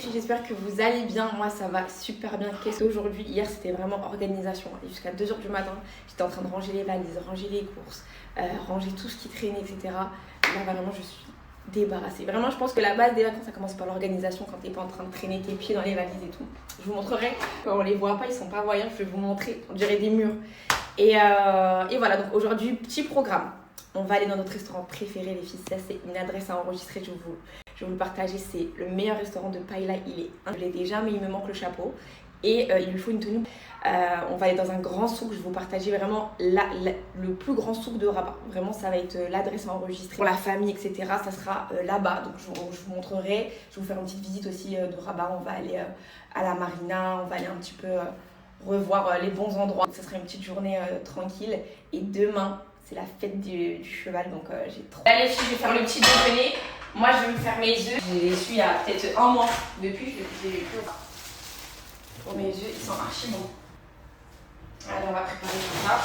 filles, j'espère que vous allez bien. Moi ça va super bien. Qu'est-ce qu'aujourd'hui, hier c'était vraiment organisation. Jusqu'à 2h du matin, j'étais en train de ranger les valises, ranger les courses, ranger tout ce qui traînait, etc. Là vraiment je suis débarrassée. Vraiment je pense que la base des vacances ça commence par l'organisation quand t'es pas en train de traîner tes pieds dans les valises et tout. Je vous montrerai, quand on les voit pas, ils sont pas voyants, je vais vous montrer, on dirait des murs. Et voilà, donc aujourd'hui, petit programme. On va aller dans notre restaurant préféré, les filles. Ça, c'est une adresse à enregistrer. Je vais vous le partager. C'est le meilleur restaurant de Pailla. Je l'ai déjà, mais il me manque le chapeau. Et il lui faut une tenue. On va aller dans un grand souk. Je vais vous partager vraiment le plus grand souk de Rabat. Vraiment, ça va être l'adresse à enregistrer. Pour la famille, etc., ça sera là-bas. Donc, je vous montrerai. Je vais vous faire une petite visite aussi de Rabat. On va aller à la marina. On va aller un petit peu revoir les bons endroits. Ça sera une petite journée tranquille. Et demain, c'est la fête du cheval, donc j'ai trop... Là les filles, je vais faire le petit déjeuner. Moi, je vais me faire mes œufs. Je les suis il y a peut-être un mois. Depuis, je les ai plus. Pour mes œufs, ils sont archi bons. Allez, on va préparer tout ça.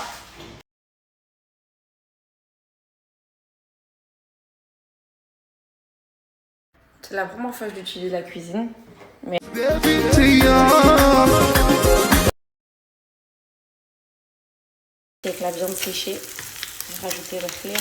C'est la première fois que j'utilise la cuisine. Mais... Avec la viande séchée, je vais rajouter le khir.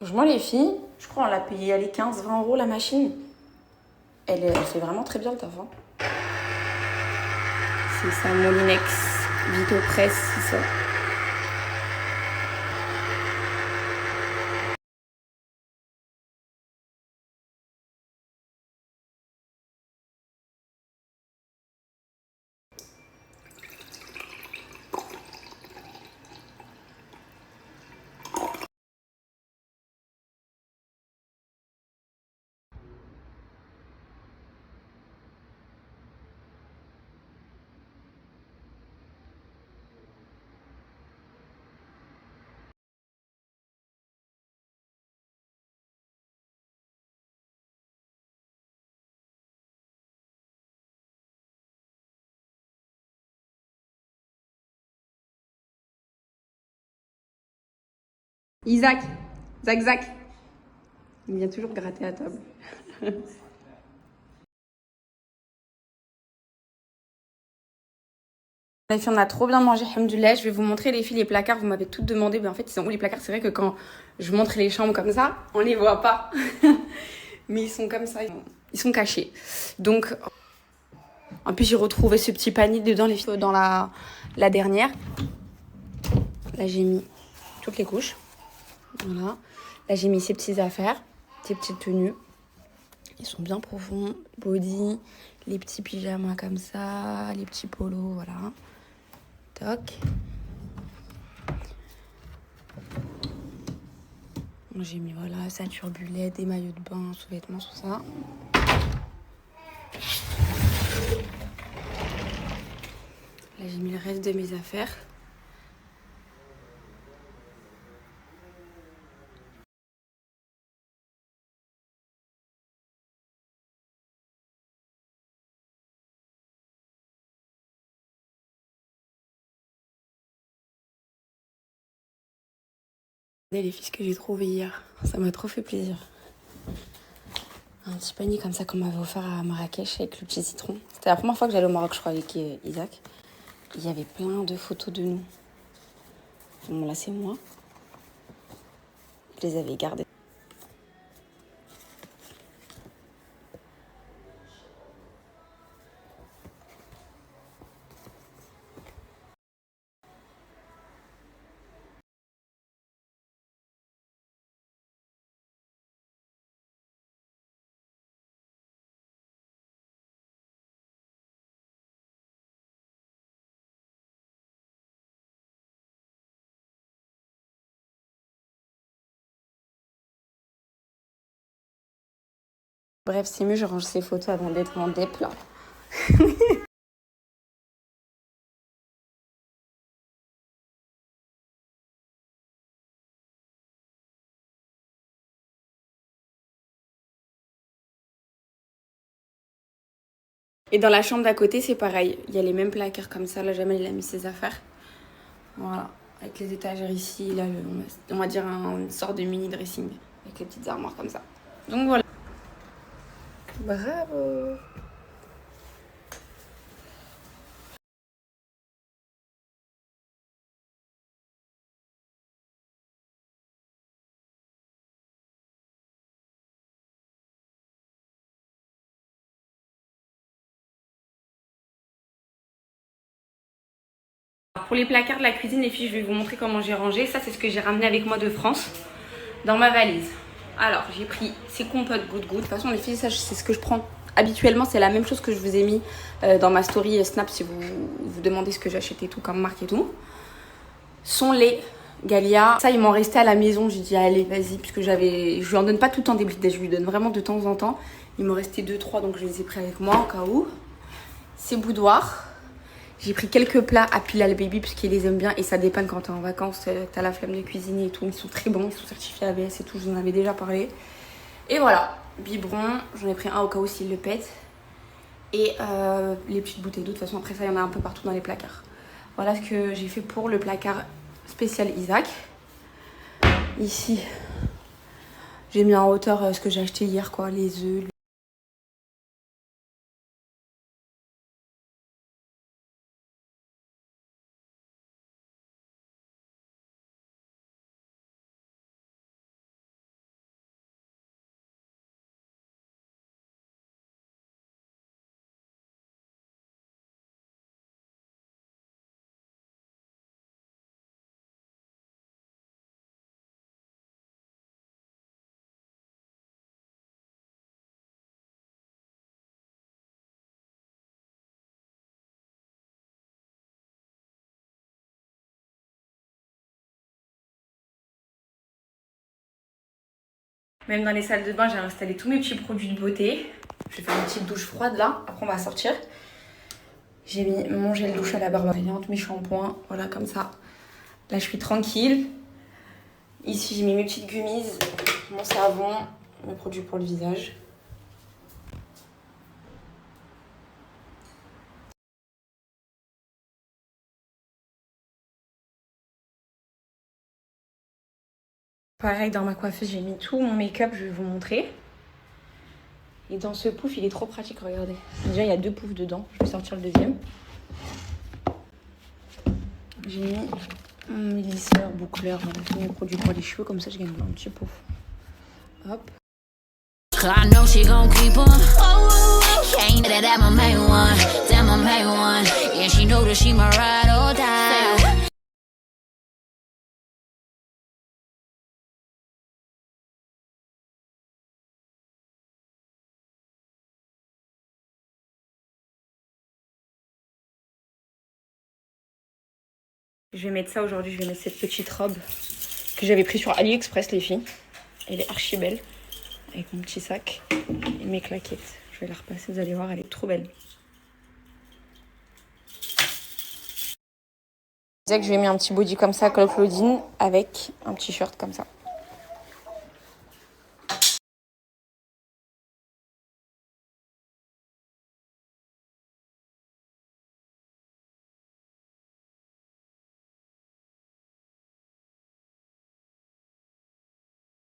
Franchement les filles, je crois qu'on l'a payé 15-20 € la machine. Elle fait vraiment très bien le taf. Hein. C'est ça, Molinex Vitopress 600. Isaac, Zach. Il vient toujours gratter à table. Les filles, on a trop bien mangé, alhamdoulilah. Je vais vous montrer les filles, les placards. Vous m'avez toutes demandé, mais en fait, ils sont où les placards? C'est vrai que quand je montre les chambres comme ça, on les voit pas. Mais ils sont comme ça, ils sont cachés. Donc, en plus, j'ai retrouvé ce petit panier dedans, les filles, dans la dernière. Là, j'ai mis toutes les couches. Voilà. Là, j'ai mis ces petites affaires, ces petites tenues. Ils sont bien profonds. Body, les petits pyjamas comme ça, les petits polos, voilà. Toc. J'ai mis, voilà, ceinture bulette, des maillots de bain, sous-vêtements, tout ça. Là, j'ai mis le reste de mes affaires. Les filles que j'ai trouvé hier, ça m'a trop fait plaisir. Un petit panier comme ça qu'on m'avait offert à Marrakech avec le petit citron. C'était la première fois que j'allais au Maroc, je crois, avec Isaac. Il y avait plein de photos de nous. Bon, là, c'est moi. Je les avais gardées. Bref, c'est mieux, je range ces photos avant d'être en dep là. Et dans la chambre d'à côté, c'est pareil. Il y a les mêmes placards comme ça. Là, jamais il a mis ses affaires. Voilà. Avec les étagères ici. Là, on va dire une sorte de mini dressing. Avec les petites armoires comme ça. Donc voilà. Bravo. Pour les placards de la cuisine, les filles, je vais vous montrer comment j'ai rangé. Ça, c'est ce que j'ai ramené avec moi de France dans ma valise. Alors, j'ai pris ces compotes Good Good. De toute façon, les filles, ça, c'est ce que je prends habituellement. C'est la même chose que je vous ai mis dans ma story Snap si vous vous demandez ce que j'achète et tout, comme marque et tout. Son lait Galia. Ça, il m'en restait à la maison. J'ai dit, allez, vas-y, puisque je lui en donne pas tout le temps des blitzes. Je lui donne vraiment de temps en temps. Il m'en restait 2-3, donc je les ai pris avec moi au cas où. Ces boudoirs. J'ai pris quelques plats à Pilal Baby puisqu'ils les aiment bien et ça dépanne quand t'es en vacances, t'as la flemme de cuisiner et tout. Ils sont très bons, ils sont certifiés ABS et tout, je vous en avais déjà parlé. Et voilà, biberon, j'en ai pris un au cas où s'il le pète. Et les petites bouteilles d'eau, de toute façon après ça il y en a un peu partout dans les placards. Voilà ce que j'ai fait pour le placard spécial Isaac. Ici, j'ai mis en hauteur ce que j'ai acheté hier, quoi, les œufs. Même dans les salles de bain, j'ai installé tous mes petits produits de beauté. Je vais faire une petite douche froide là, après on va sortir. J'ai mis mon gel douche à la barbe brillante, mes shampoings, voilà comme ça. Là je suis tranquille. Ici j'ai mis mes petites gummies, mon savon, mes produits pour le visage. Pareil dans ma coiffeuse, j'ai mis tout mon make-up, je vais vous montrer. Et dans ce pouf, il est trop pratique, regardez. Déjà il y a 2 poufs dedans, je vais sortir le deuxième. J'ai mis mes lisseurs, boucleurs, voilà, tous mes produits pour les cheveux, comme ça je gagne un petit pouf. Hop. I know she gon' keep on. Can't that my main one, that my main one. Yeah, she know that she my ride or die. Je vais mettre ça aujourd'hui, je vais mettre cette petite robe que j'avais prise sur AliExpress, les filles. Elle est archi belle, avec mon petit sac et mes claquettes. Je vais la repasser, vous allez voir, elle est trop belle. Je disais que je lui ai mis un petit body comme ça, col Claudine, avec un petit shirt comme ça.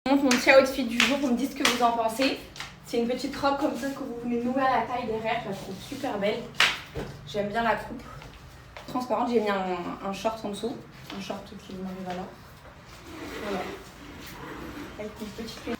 Je montre mon petit outfit du jour, vous me dites ce que vous en pensez. C'est une petite robe comme ça que vous venez nouer à la taille derrière, je la trouve super belle. J'aime bien la coupe transparente, j'ai mis un short en dessous, un short qui m'arrive à là. Voilà. Avec une petite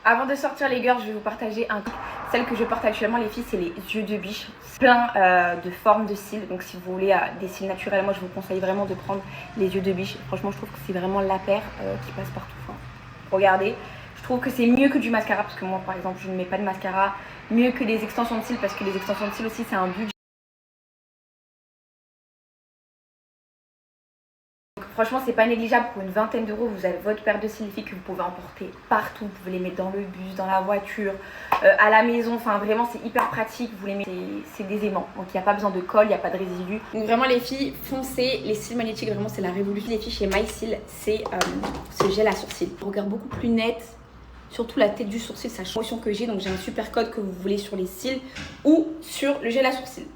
Avant de sortir les girls, je vais vous partager un truc. Celle que je porte actuellement les filles, c'est les yeux de biche. Plein de formes de cils. Donc si vous voulez des cils naturels, moi je vous conseille vraiment de prendre les yeux de biche. Franchement je trouve que c'est vraiment la paire qui passe partout. Enfin, regardez, je trouve que c'est mieux que du mascara. Parce que moi par exemple je ne mets pas de mascara. Mieux que des extensions de cils parce que les extensions de cils aussi c'est un budget. Franchement, c'est pas négligeable. Pour une vingtaine d'euros, vous avez votre paire de cils que vous pouvez emporter partout. Vous pouvez les mettre dans le bus, dans la voiture, à la maison. Enfin, vraiment, c'est hyper pratique. Vous les mettez, c'est des aimants. Donc, il n'y a pas besoin de colle, il n'y a pas de résidus. Donc, vraiment, les filles, foncez. Les cils magnétiques, vraiment, c'est la révolution. Les filles, chez MyCils, c'est ce gel à sourcils. On regarde beaucoup plus net. Surtout la tête du sourcil, c'est la promotion que j'ai. Donc, j'ai un super code que vous voulez sur les cils ou sur le gel à sourcils.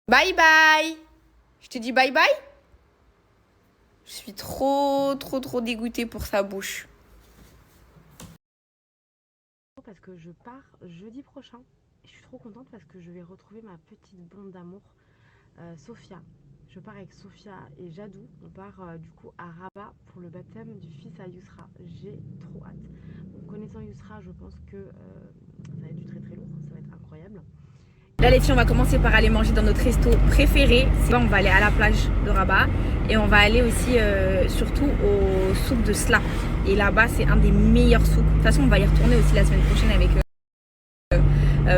Bye bye. Je te dis bye bye. Je suis trop dégoûtée pour sa bouche. Parce que je pars jeudi prochain. Je suis trop contente parce que je vais retrouver ma petite blonde d'amour, Sophia. Je pars avec Sophia et Jadou. On part du coup à Rabat pour le baptême du fils à Yousra. J'ai trop hâte. Donc, connaissant Yousra, je pense que ça va être du très lourd. Ça va être incroyable. Là les filles, on va commencer par aller manger dans notre resto préféré. Là on va aller à la plage de Rabat et on va aller aussi surtout au souk de Sla. Et là-bas c'est un des meilleurs souks. De toute façon on va y retourner aussi la semaine prochaine avec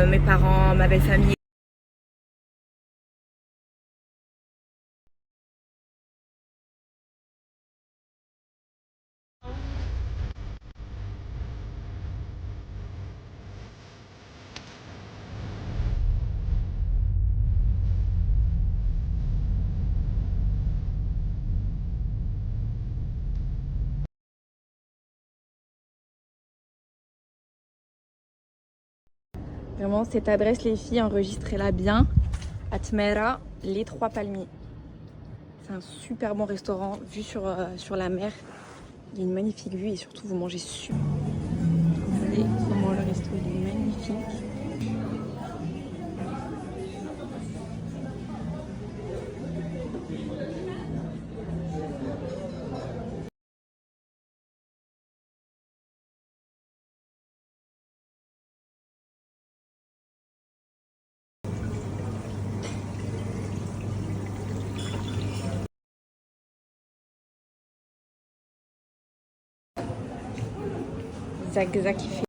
mes parents, ma belle famille. Vraiment, cette adresse, les filles, enregistrez-la bien. Atmera, les Trois Palmiers. C'est un super bon restaurant, vue sur la mer. Il y a une magnifique vue et surtout, vous mangez super. Regardez comment le resto il est magnifique. Zagza qui fait.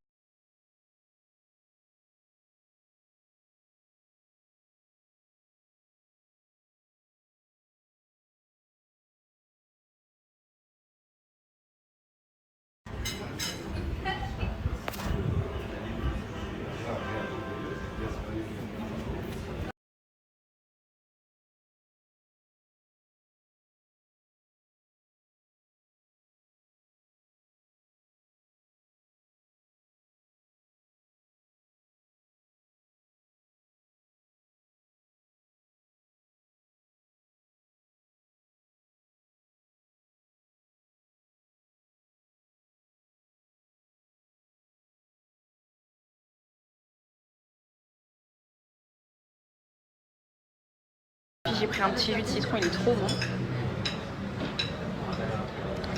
J'ai pris un petit jus de citron, il est trop bon.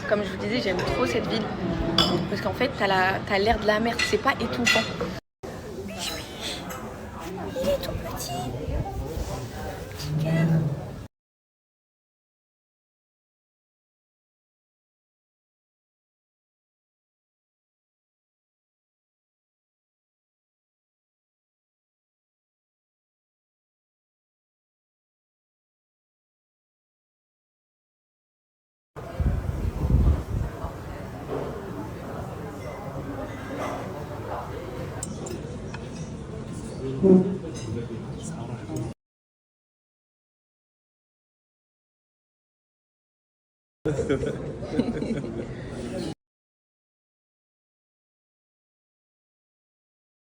Comme je vous disais, j'aime trop cette ville. Parce qu'en fait, t'as l'air de la mer, c'est pas étouffant. Il est tout petit. Petit cœur.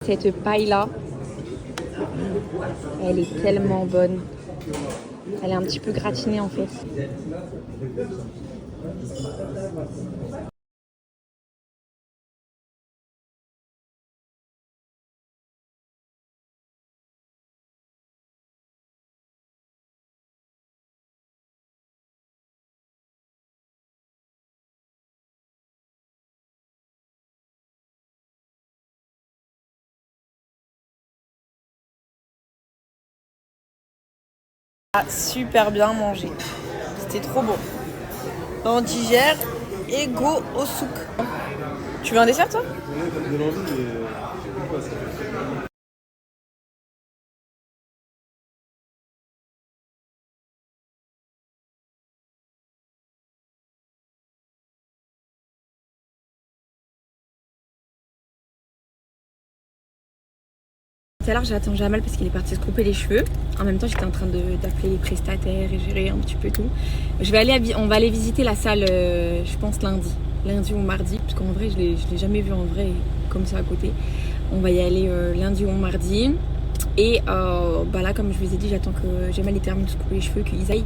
Cette paille-là, elle est tellement bonne. Elle est un petit peu gratinée en fait. Super bien mangé. C'était trop bon. On digère et go au souk. Tu veux un dessert toi? Tout à l'heure j'attends Jamal parce qu'il est parti se couper les cheveux. En même temps j'étais en train d'appeler les prestataires et gérer un petit peu tout. On va aller visiter la salle je pense lundi ou mardi. Parce qu'en vrai je l'ai jamais vu en vrai comme ça à côté. On va y aller lundi ou mardi. Et là comme je vous ai dit j'attends que Jamal termine de se couper les cheveux, qu'ils aillent.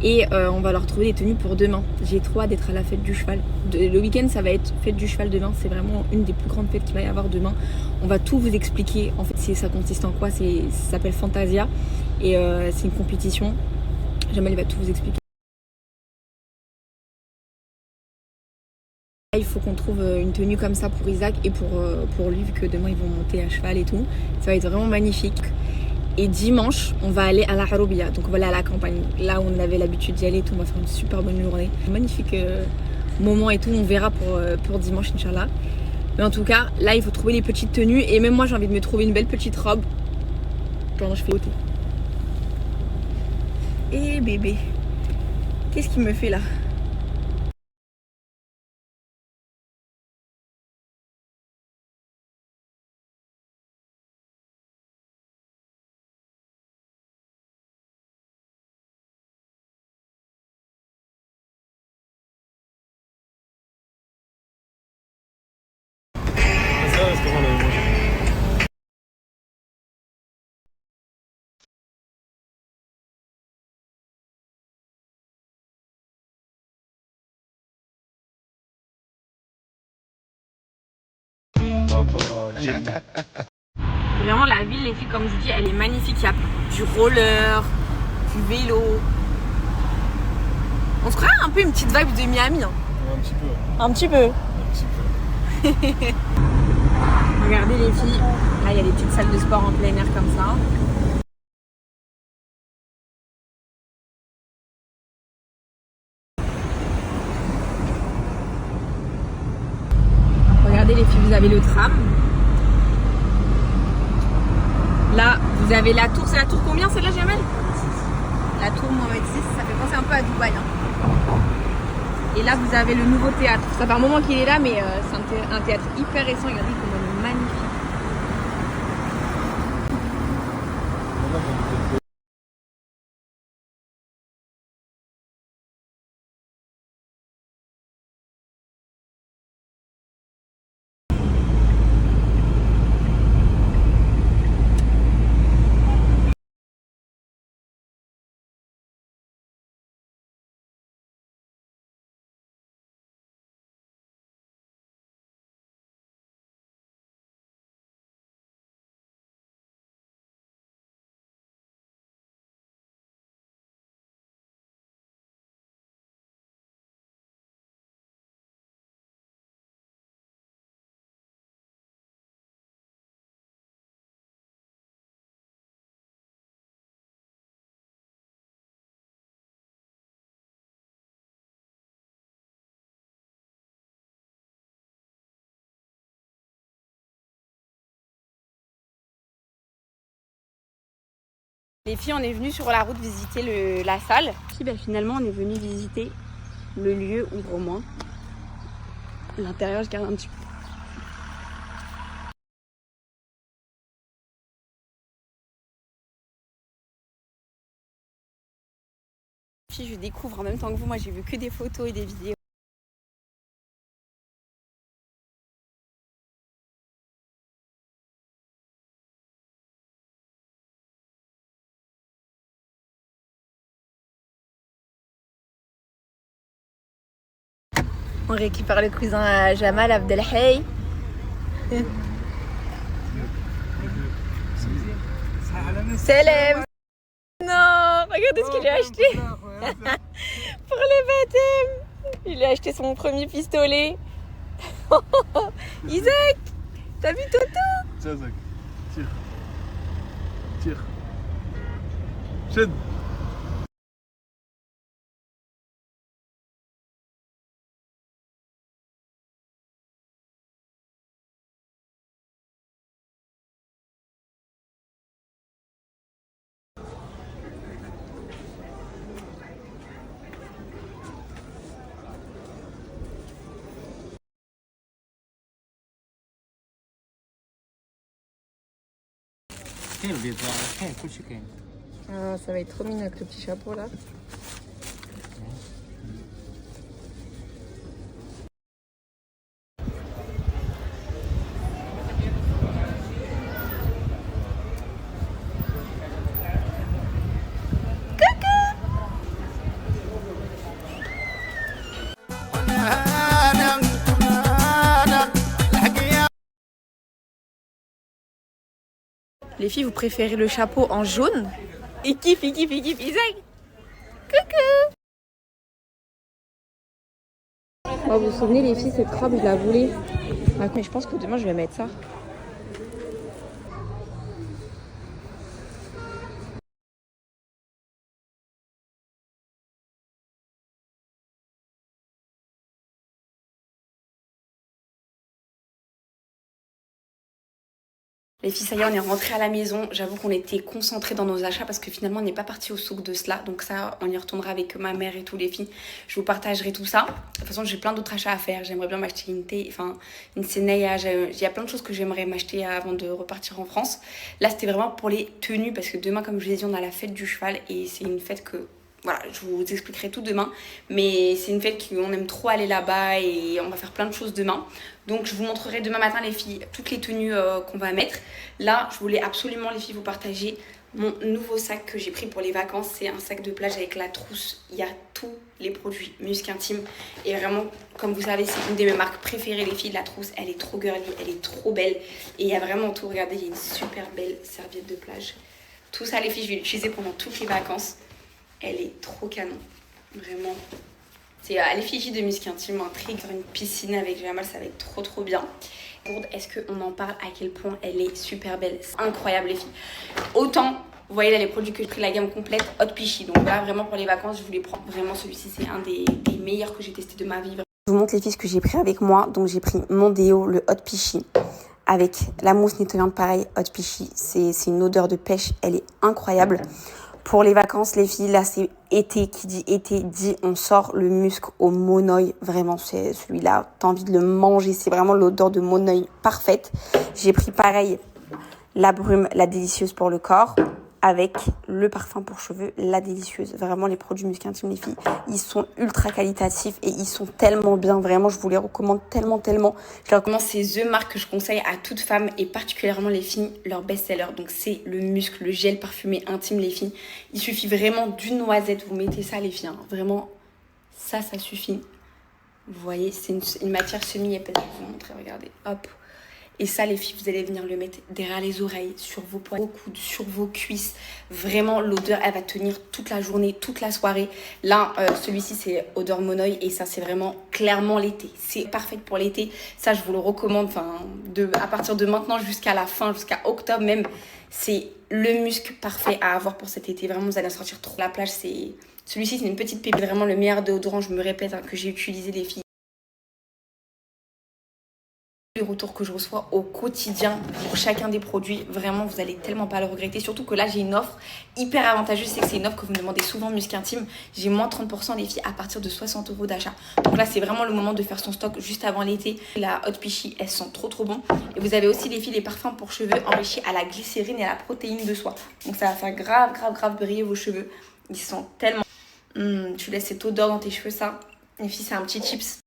Et on va leur trouver des tenues pour demain. J'ai trop hâte d'être à la fête du cheval. Le week-end ça va être fête du cheval demain. C'est vraiment une des plus grandes fêtes qu'il va y avoir demain. On va tout vous expliquer. En fait ça consiste en quoi. Ça s'appelle Fantasia. Et c'est une compétition. Jamal va tout vous expliquer. Il faut qu'on trouve une tenue comme ça pour Isaac et pour lui vu que demain ils vont monter à cheval et tout. Ça va être vraiment magnifique. Et dimanche, on va aller à la Harobia, donc on va aller à la campagne, là où on avait l'habitude d'y aller et tout. On va faire une super bonne journée, magnifique moment et tout. On verra pour dimanche, Inch'Allah. Mais en tout cas, là il faut trouver les petites tenues et même moi j'ai envie de me trouver une belle petite robe pendant que je fais le thé. Et bébé, qu'est-ce qu'il me fait là? Vraiment la ville, les filles, comme je vous dis, elle est magnifique. Il y a du roller, du vélo. On se croirait un peu une petite vibe de Miami. Hein. Un petit peu. Un petit peu. Un petit peu. Regardez les filles, là il y a des petites salles de sport en plein air comme ça. Regardez les filles, vous avez le tram. Là, vous avez la tour. C'est la tour combien celle-là, Jamel? La tour Mohamed VI, ça fait penser un peu à Dubaï. Hein. Et là, vous avez le nouveau théâtre. Ça fait un moment qu'il est là, mais c'est un théâtre hyper récent. Regardez comment il est magnifique. Les filles, on est venues sur la route visiter la salle. Puis finalement, on est venu visiter le lieu ouvre au moins. L'intérieur, je garde un petit peu. filles, je découvre en même temps que vous. Moi, j'ai vu que des photos et des vidéos. On récupère le cousin à Jamal Abdelhey. Salam. Non, regardez ce qu'il a acheté pour le baptême. Il a acheté son premier pistolet. Isaac, t'as vu Toto? Tiens, Zach. Tire. Tire. Chaîne. Ah, ça va être trop mignon avec le petit chapeau là. Les filles, vous préférez le chapeau en jaune? Il kiffe, Isaac. Coucou. Oh, vous vous souvenez les filles, cette robe, je la voulais. Mais je pense que demain, je vais mettre ça. Les filles, ça y est, on est rentré à la maison. J'avoue qu'on était concentrés dans nos achats parce que finalement, on n'est pas parti au souk de cela. Donc ça, on y retournera avec ma mère et tous les filles. Je vous partagerai tout ça. De toute façon, j'ai plein d'autres achats à faire. J'aimerais bien m'acheter une Seneia. Il y a plein de choses que j'aimerais m'acheter avant de repartir en France. Là, c'était vraiment pour les tenues parce que demain, comme je vous l'ai dit, on a la fête du cheval et c'est une fête que... Voilà, je vous expliquerai tout demain. Mais c'est une fête qu'on aime trop aller là-bas et on va faire plein de choses demain. Donc je vous montrerai demain matin les filles toutes les tenues qu'on va mettre. Là, je voulais absolument les filles vous partager mon nouveau sac que j'ai pris pour les vacances. C'est un sac de plage avec la trousse. Il y a tous les produits Musc Intime. Et vraiment, comme vous savez, c'est une de mes marques préférées les filles. La trousse, elle est trop girly, elle est trop belle. Et il y a vraiment tout. Regardez, il y a une super belle serviette de plage. Tout ça les filles, je vais l'utiliser pendant toutes les vacances. Elle est trop canon, vraiment. C'est à l'effigie de Musc Intime, un trick sur une piscine avec Jamal, ça va être trop bien. Est-ce qu'on en parle à quel point elle est super belle? C'est incroyable les filles. Autant, vous voyez là les produits que j'ai pris, la gamme complète, Hot Pichy. Donc là vraiment pour les vacances, je voulais prendre vraiment celui-ci, c'est un des meilleurs que j'ai testé de ma vie. Je vous montre les filles ce que j'ai pris avec moi. Donc j'ai pris mon déo, le Hot Pichy. Avec la mousse nettoyante pareil, Hot Pichy. C'est une odeur de pêche, elle est incroyable. Pour les vacances, les filles, là, c'est été. Qui dit été, dit on sort le musc au monoeil. Vraiment, c'est celui-là, t'as envie de le manger. C'est vraiment l'odeur de monoeil parfaite. J'ai pris pareil la brume, la délicieuse pour le corps. Avec le parfum pour cheveux, la délicieuse. Vraiment, les produits Musc Intime, les filles, ils sont ultra qualitatifs et ils sont tellement bien. Vraiment, je vous les recommande tellement. Je les recommande ces The marques que je conseille à toute femme et particulièrement les filles, leur best-seller. Donc, c'est le musc, le gel parfumé intime, les filles. Il suffit vraiment d'une noisette. Vous mettez ça, les filles. Hein. Vraiment, ça suffit. Vous voyez, c'est une matière semi-épaisse. Je vais vous montrer, regardez. Hop. Et ça, les filles, vous allez venir le mettre derrière les oreilles, sur vos poignets, vos coudes, sur vos cuisses. Vraiment, l'odeur, elle va tenir toute la journée, toute la soirée. Là, celui-ci, c'est odeur monoeil et ça, c'est vraiment clairement l'été. C'est parfait pour l'été. Ça, je vous le recommande. À partir de maintenant jusqu'à la fin, jusqu'à octobre même, c'est le musc parfait à avoir pour cet été. Vraiment, vous allez en sortir trop. La plage, c'est... Celui-ci, c'est une petite pépite. Vraiment le meilleur déodorant, je me répète, que j'ai utilisé, les filles. Les retours que je reçois au quotidien pour chacun des produits, vraiment vous allez tellement pas le regretter, surtout que là j'ai une offre hyper avantageuse. C'est que c'est une offre que vous me demandez souvent, Musc Intime. J'ai moins 30% les filles à partir de 60 € d'achat. Donc là c'est vraiment le moment de faire son stock juste avant l'été. La Hot Pichy, elles sont trop bon. Et vous avez aussi les filles les parfums pour cheveux enrichis à la glycérine et à la protéine de soie. Donc ça va faire grave briller vos cheveux. Ils sont tellement... Tu laisses cette odeur dans tes cheveux, ça. Les filles, c'est un petit tips.